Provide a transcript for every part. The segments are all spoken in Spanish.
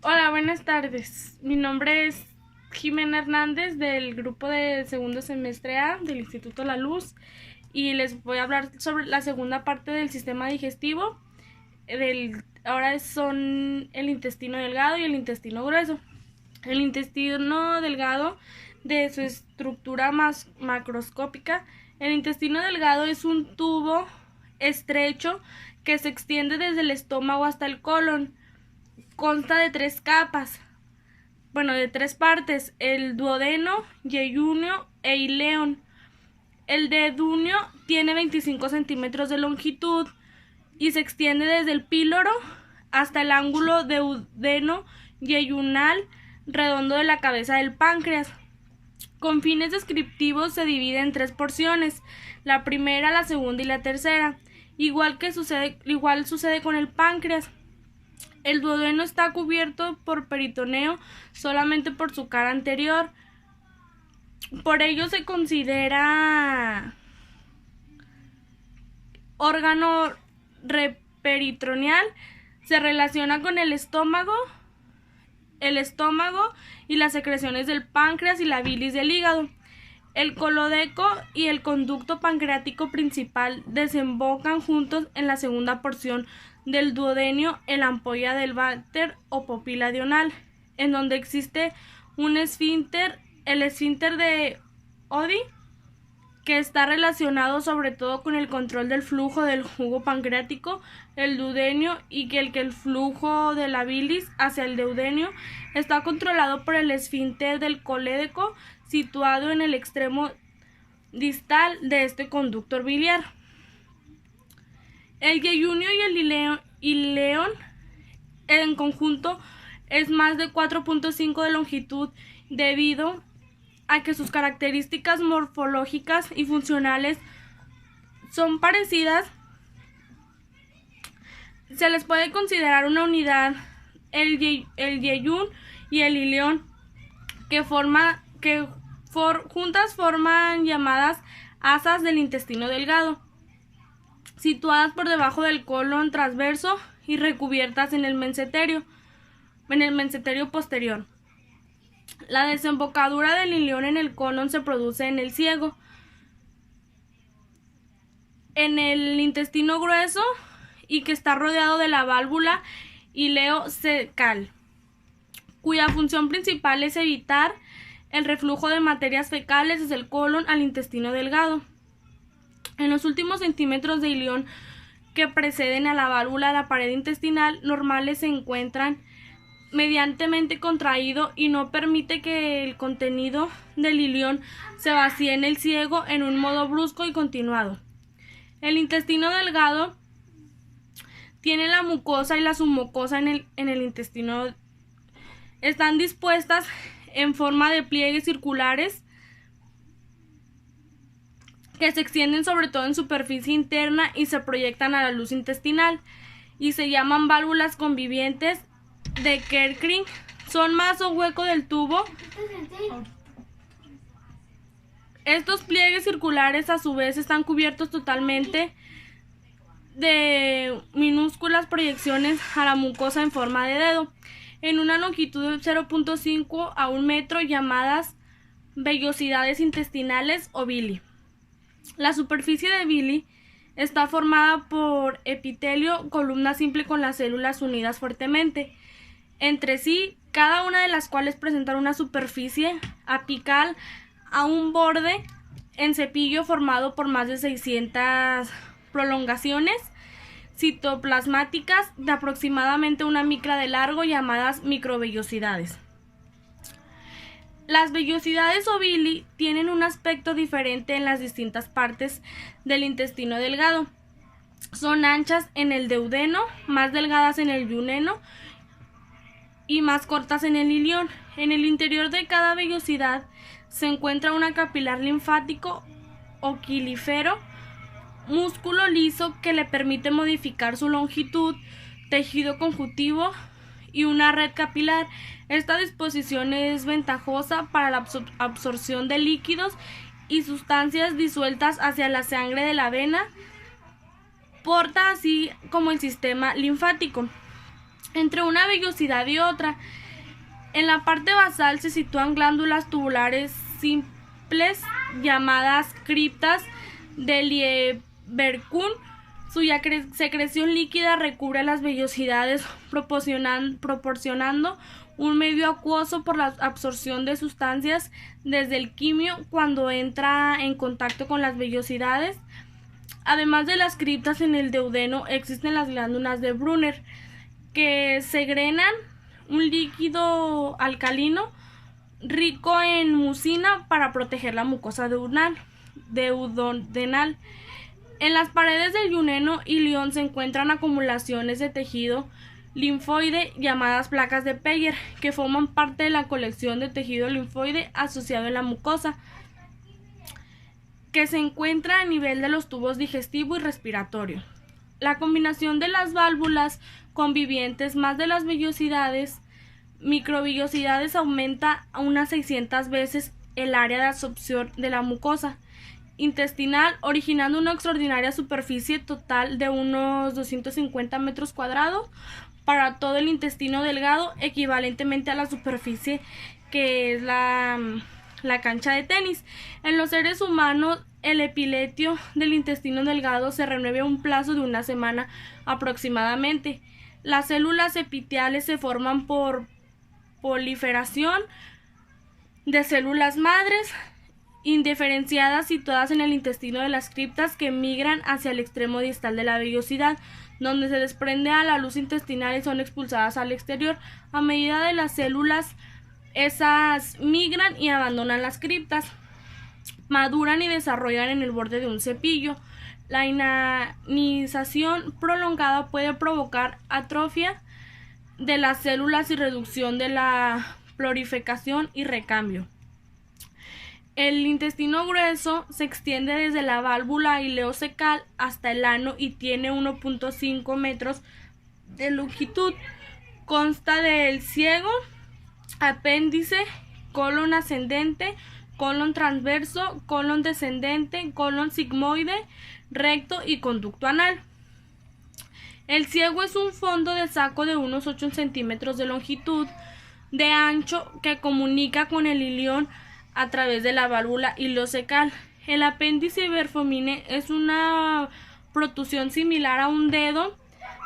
Hola, buenas tardes. Mi nombre es Jimena Hernández del grupo de segundo semestre A del Instituto La Luz y les voy a hablar sobre la segunda parte del sistema digestivo. Ahora son el intestino delgado y el intestino grueso. El intestino delgado, de su estructura más macroscópica, el intestino delgado es un tubo estrecho que se extiende desde el estómago hasta el colon. Consta de tres capas, de tres partes: el duodeno, yeyunio e ileón. El dedunio tiene 25 centímetros de longitud y se extiende desde el píloro hasta el ángulo duodeno yeyunal redondo de la cabeza del páncreas. Con fines descriptivos se divide en tres porciones: la primera, la segunda y la tercera. Igual sucede con el páncreas. El duodeno está cubierto por peritoneo solamente por su cara anterior. Por ello se considera órgano peritoneal. Se relaciona con el estómago y las secreciones del páncreas y la bilis del hígado. El colodeco y el conducto pancreático principal desembocan juntos en la segunda porción del duodenio, en la ampolla del váter o papila duodenal, en donde existe un esfínter, el esfínter de Oddi, que está relacionado sobre todo con el control del flujo del jugo pancreático, el duodenio, y que el flujo de la bilis hacia el duodenio está controlado por el esfínter del colédoco, situado en el extremo distal de este conducto biliar. El yeyunio y el ileón en conjunto es más de 4.5 de longitud, debido a que sus características morfológicas y funcionales son parecidas. Se les puede considerar una unidad el yeyun y el ileón, que juntas forman llamadas asas del intestino delgado, situadas por debajo del colon transverso y recubiertas en el mesenterio posterior. La desembocadura del ileón en el colon se produce en el ciego. En el intestino grueso, y que está rodeado de la válvula ileocecal, cuya función principal es evitar el reflujo de materias fecales desde el colon al intestino delgado. En los últimos centímetros de ileón que preceden a la válvula de la pared intestinal normales se encuentran mediantemente contraído y no permite que el contenido del ileón se vacíe en el ciego en un modo brusco y continuado. El intestino delgado tiene la mucosa y la submucosa en el intestino. Están dispuestas en forma de pliegues circulares que se extienden sobre todo en superficie interna y se proyectan a la luz intestinal, y se llaman válvulas convivientes de Kerckring. Son mazo hueco del tubo. Estos pliegues circulares a su vez están cubiertos totalmente de minúsculas proyecciones a la mucosa en forma de dedo, en una longitud de 0.5 a 1 metro, llamadas vellosidades intestinales o villi. La superficie de villi está formada por epitelio, columna simple con las células unidas fuertemente entre sí, cada una de las cuales presentan una superficie apical a un borde en cepillo formado por más de 600 prolongaciones citoplasmáticas de aproximadamente una micra de largo, llamadas microvellosidades. Las vellosidades o villi tienen un aspecto diferente en las distintas partes del intestino delgado. Son anchas en el duodeno, más delgadas en el yeyuno y más cortas en el ileón. En el interior de cada vellosidad se encuentra una capilar linfático o quilífero, músculo liso que le permite modificar su longitud, tejido conjuntivo y una red capilar. Esta disposición es ventajosa para la absorción de líquidos y sustancias disueltas hacia la sangre de la vena, porta así como el sistema linfático. entre una vellosidad y otra. En la parte basal se sitúan glándulas tubulares simples llamadas criptas de Lieberkühn. Suya secreción líquida recubre las vellosidades proporcionando un medio acuoso por la absorción de sustancias desde el quimio cuando entra en contacto con las vellosidades. Además de las criptas, en el duodeno existen las glándulas de Brunner, que segregan un líquido alcalino rico en mucina para proteger la mucosa duodenal. En las paredes del yuneno y ilion se encuentran acumulaciones de tejido linfoide llamadas placas de Peyer, que forman parte de la colección de tejido linfoide asociado en la mucosa, que se encuentra a nivel de los tubos digestivo y respiratorio. La combinación de las válvulas convivientes más de las vellosidades, microvellosidades, aumenta a unas 600 veces el área de absorción de la mucosa intestinal, originando una extraordinaria superficie total de unos 250 metros cuadrados para todo el intestino delgado, equivalentemente a la superficie que es la cancha de tenis. En los seres humanos, el epiletio del intestino delgado se renueva a un plazo de una semana aproximadamente. Las células epiteliales se forman por proliferación de células madres indiferenciadas situadas en el intestino de las criptas, que migran hacia el extremo distal de la vellosidad, donde se desprende a la luz intestinal y son expulsadas al exterior. A medida de las células, esas migran y abandonan las criptas, maduran y desarrollan en el borde de un cepillo. La inanización prolongada puede provocar atrofia de las células y reducción de la proliferación y recambio. El intestino grueso se extiende desde la válvula ileocecal hasta el ano y tiene 1.5 metros de longitud. Consta del ciego, apéndice, colon ascendente, colon transverso, colon descendente, colon sigmoide, recto y conducto anal. El ciego es un fondo de saco de unos 8 centímetros de longitud, de ancho, que comunica con el ilion a través de la válvula ileocecal. El apéndice verfomine es una protrusión similar a un dedo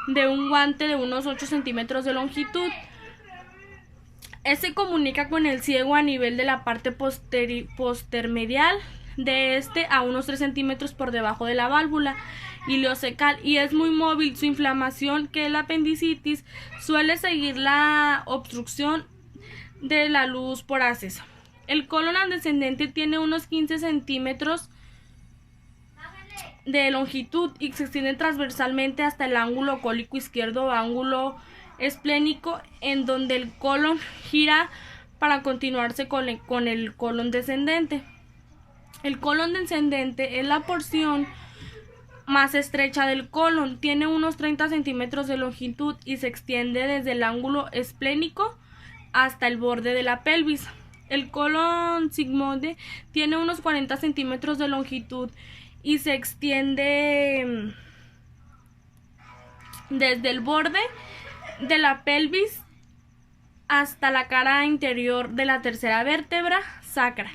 de un guante de unos 8 centímetros de longitud. Se comunica con el ciego a nivel de la parte postermedial de a unos 3 centímetros por debajo de la válvula ileocecal, y es muy móvil. Su inflamación, que es la apendicitis, suele seguir la obstrucción de la luz por haces. El colon ascendente tiene unos 15 centímetros de longitud y se extiende transversalmente hasta el ángulo cólico izquierdo o ángulo esplénico, en donde el colon gira para continuarse con el colon descendente. El colon descendente es la porción más estrecha del colon, tiene unos 30 centímetros de longitud y se extiende desde el ángulo esplénico hasta el borde de la pelvis. El colon sigmoide tiene unos 40 centímetros de longitud y se extiende desde el borde de la pelvis hasta la cara interior de la tercera vértebra sacra.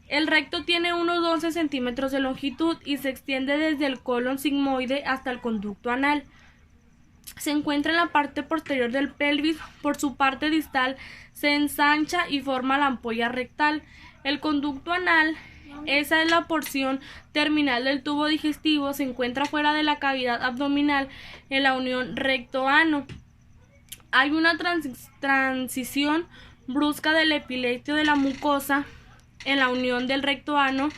El recto tiene unos 12 centímetros de longitud y se extiende desde el colon sigmoide hasta el conducto anal. Se encuentra en la parte posterior del pelvis. Por su parte distal se ensancha y forma la ampolla rectal. El conducto anal, esa es la porción terminal del tubo digestivo, se encuentra fuera de la cavidad abdominal en la unión recto-ano. Hay una transición brusca del epiletio de la mucosa en la unión del recto-ano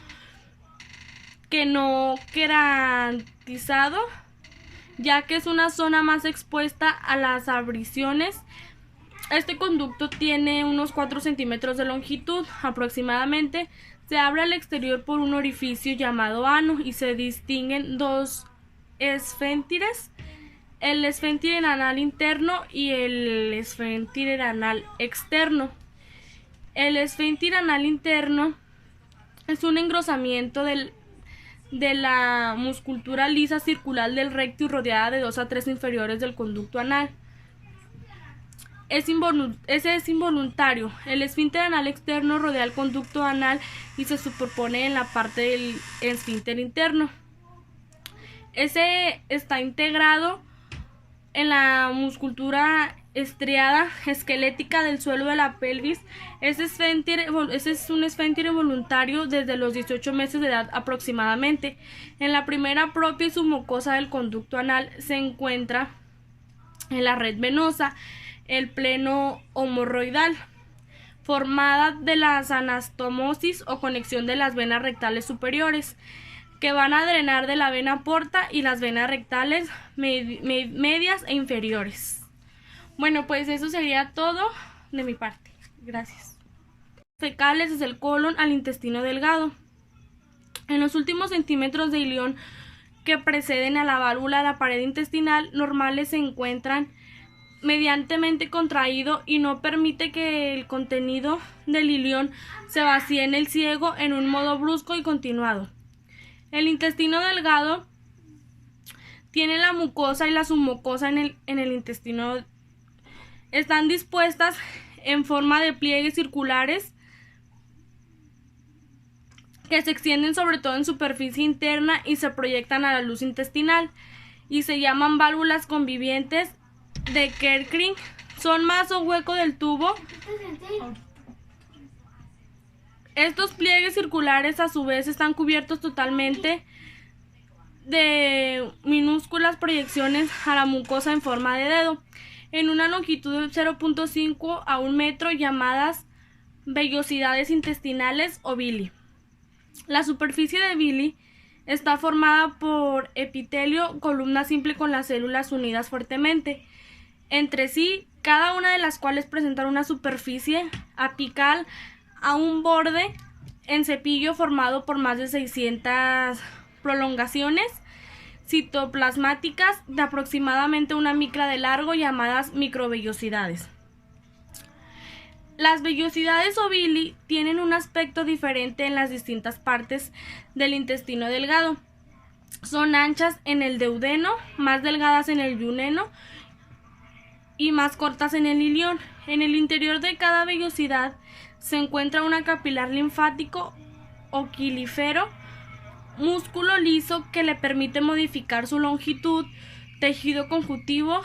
que no queratizado, ya que es una zona más expuesta a las abrisiones. Este conducto tiene unos 4 centímetros de longitud aproximadamente. Se abre al exterior por un orificio llamado ano y se distinguen dos esfínteres, el esfínter anal interno y el esfínter anal externo. El esfínter anal interno es un engrosamiento de la musculatura lisa circular del recto y rodeada de 2 a 3 inferiores del conducto anal. ese es involuntario. El esfínter anal externo rodea el conducto anal y se superpone en la parte del esfínter interno. Ese está integrado en la musculatura estriada esquelética del suelo de la pelvis. Ese es un esfínter involuntario desde los 18 meses de edad aproximadamente. En la primera propia y submucosa del conducto anal se encuentra en la red venosa, el pleno hemorroidal, formada de las anastomosis o conexión de las venas rectales superiores, que van a drenar de la vena porta y las venas rectales medias e inferiores. Bueno, pues eso sería todo de mi parte. Gracias. Fecales es el colon al intestino delgado. En los últimos centímetros de ilión que preceden a la válvula de la pared intestinal normales se encuentran mediantemente contraído y no permite que el contenido del ilión se vacíe en el ciego en un modo brusco y continuado. El intestino delgado tiene la mucosa y la submucosa en el intestino. Están dispuestas en forma de pliegues circulares que se extienden sobre todo en superficie interna y se proyectan a la luz intestinal y se llaman válvulas convivientes de Kerckring. Son maso hueco del tubo. Estos pliegues circulares a su vez están cubiertos totalmente de minúsculas proyecciones a la mucosa en forma de dedo, en una longitud de 0.5 a 1 metro, llamadas vellosidades intestinales o villi. La superficie de villi está formada por epitelio, columna simple con las células unidas fuertemente entre sí, cada una de las cuales presentan una superficie apical a un borde en cepillo formado por más de 600 prolongaciones citoplasmáticas de aproximadamente 1 micra de largo, llamadas microvellosidades. Las vellosidades o villi tienen un aspecto diferente en las distintas partes del intestino delgado. Son anchas en el duodeno, más delgadas en el duodeno y más cortas en el ilión. En el interior de cada vellosidad se encuentra una capilar linfático o quilífero, músculo liso que le permite modificar su longitud, tejido conjuntivo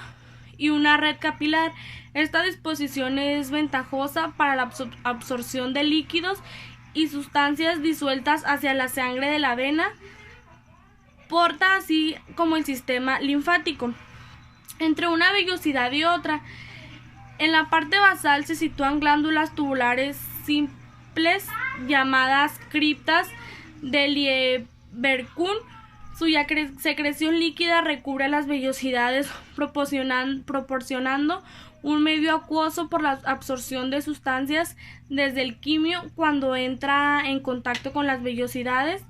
y una red capilar. Esta disposición es ventajosa para la absorción de líquidos y sustancias disueltas hacia la sangre de la vena porta, así como el sistema linfático. Entre una vellosidad y otra, en la parte basal se sitúan glándulas tubulares simples llamadas criptas de Lieberkühn, cuya secreción líquida recubre las vellosidades, proporcionando un medio acuoso por la absorción de sustancias desde el quimio cuando entra en contacto con las vellosidades,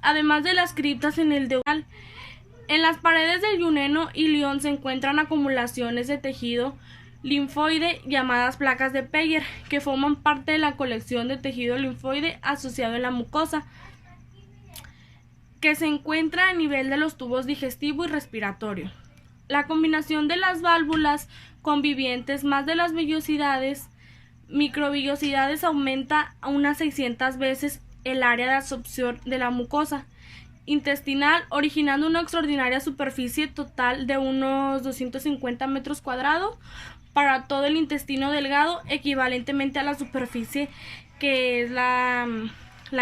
además de las criptas en el duodeno. En las paredes del duodeno y ilión se encuentran acumulaciones de tejido linfoide llamadas placas de Peyer, que forman parte de la colección de tejido linfoide asociado en la mucosa, que se encuentra a nivel de los tubos digestivo y respiratorio. La combinación de las válvulas convivientes más de las vellosidades, microvellosidades, aumenta a unas 600 veces el área de absorción de la mucosa intestinal, originando una extraordinaria superficie total de unos 250 metros cuadrados para todo el intestino delgado, equivalentemente a la superficie que es la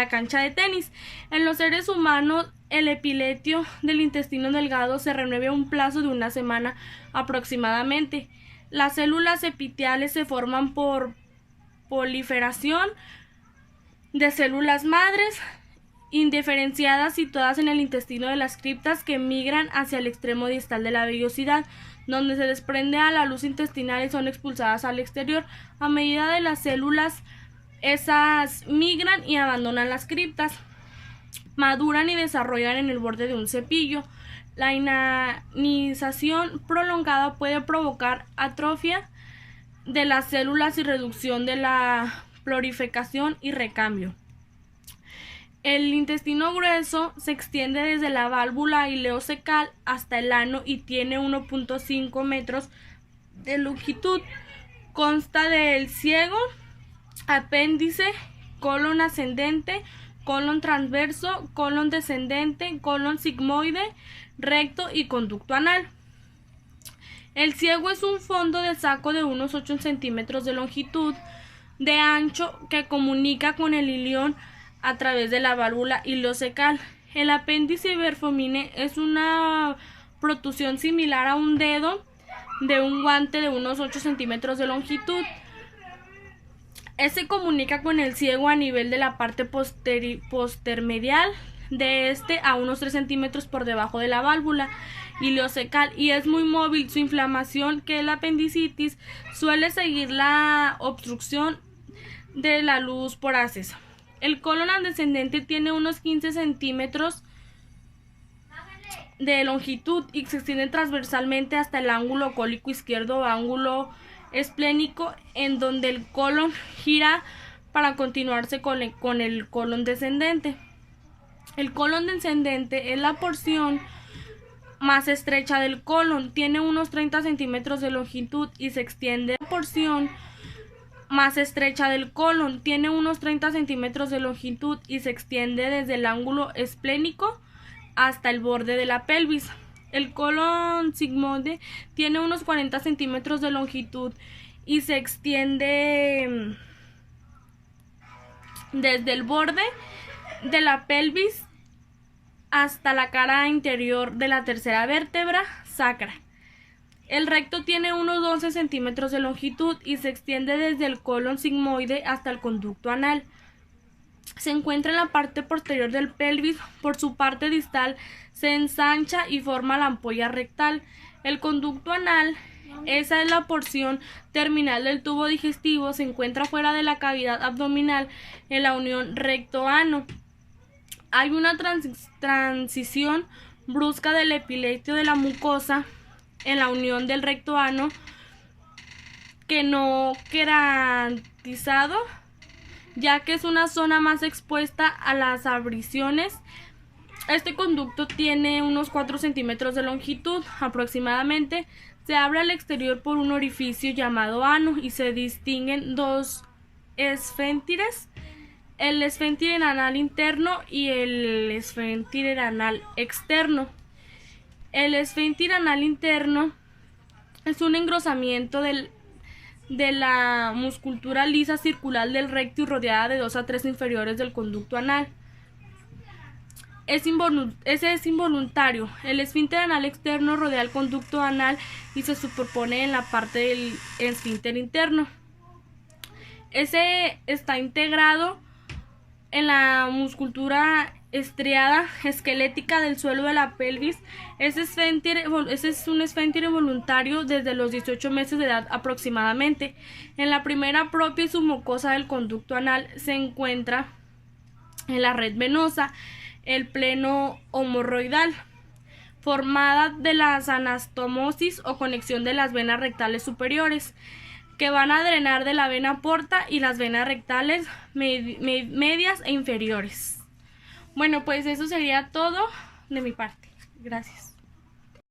cancha de tenis. En los seres humanos, el epiletio del intestino delgado se renueva a un plazo de 1 semana aproximadamente. Las células epiteliales se forman por proliferación de células madres indiferenciadas situadas en el intestino de las criptas, que migran hacia el extremo distal de la vellosidad, donde se desprende a la luz intestinal y son expulsadas al exterior. A medida de las células, esas migran y abandonan las criptas, maduran y desarrollan en el borde de un cepillo. La inanización prolongada puede provocar atrofia de las células y reducción de la proliferación y recambio. El intestino grueso se extiende desde la válvula ileocecal hasta el ano y tiene 1.5 metros de longitud. Consta del ciego, apéndice, colon ascendente, colon transverso, colon descendente, colon sigmoide, recto y conducto anal. El ciego es un fondo de saco de unos 8 centímetros de longitud, de ancho, que comunica con el ilion a través de la válvula ileocecal. El apéndice hiperfomine es una protrusión similar a un dedo de un guante de unos 8 centímetros de longitud. Se comunica con el ciego a nivel de la parte postermedial de este a unos 3 centímetros por debajo de la válvula ileocecal y es muy móvil. Su inflamación, que es la apendicitis, suele seguir la obstrucción de la luz por absceso. El colon ascendente tiene unos 15 centímetros de longitud y se extiende transversalmente hasta el ángulo cólico izquierdo o ángulo esplénico, en donde el colon gira para continuarse con el colon descendente. El colon descendente es la porción más estrecha del colon, tiene unos 30 centímetros de longitud y se extiende. La porción más estrecha del colon tiene unos 30 centímetros de longitud y se extiende desde el ángulo esplénico hasta el borde de la pelvis. El colon sigmoide tiene unos 40 centímetros de longitud y se extiende desde el borde de la pelvis hasta la cara interior de la tercera vértebra sacra. El recto tiene unos 12 centímetros de longitud y se extiende desde el colon sigmoide hasta el conducto anal. Se encuentra en la parte posterior del pelvis. Por su parte distal se ensancha y forma la ampolla rectal. El conducto anal, esa es la porción terminal del tubo digestivo, se encuentra fuera de la cavidad abdominal en la unión recto-ano. Hay una transición brusca del epiletio de la mucosa en la unión del recto-ano que no queratizado, ya que es una zona más expuesta a las abrisiones. Este conducto tiene unos 4 centímetros de longitud aproximadamente. Se abre al exterior por un orificio llamado ano y se distinguen dos esfínteres, el esfínter anal interno y el esfínter anal externo. El esfínter anal interno es un engrosamiento de la musculatura lisa circular del recto y rodeada de 2 a 3 inferiores del conducto anal. Ese es involuntario. El esfínter anal externo rodea el conducto anal y se superpone en la parte del esfínter interno. Ese está integrado en la musculatura estriada esquelética del suelo de la pelvis. Ese es un esfínter involuntario desde los 18 meses de edad aproximadamente. En la primera propia y submucosa del conducto anal se encuentra en la red venosa, el pleno hemorroidal, formada de la anastomosis o conexión de las venas rectales superiores, que van a drenar de la vena porta y las venas rectales medias e inferiores. Bueno, pues eso sería todo de mi parte. Gracias.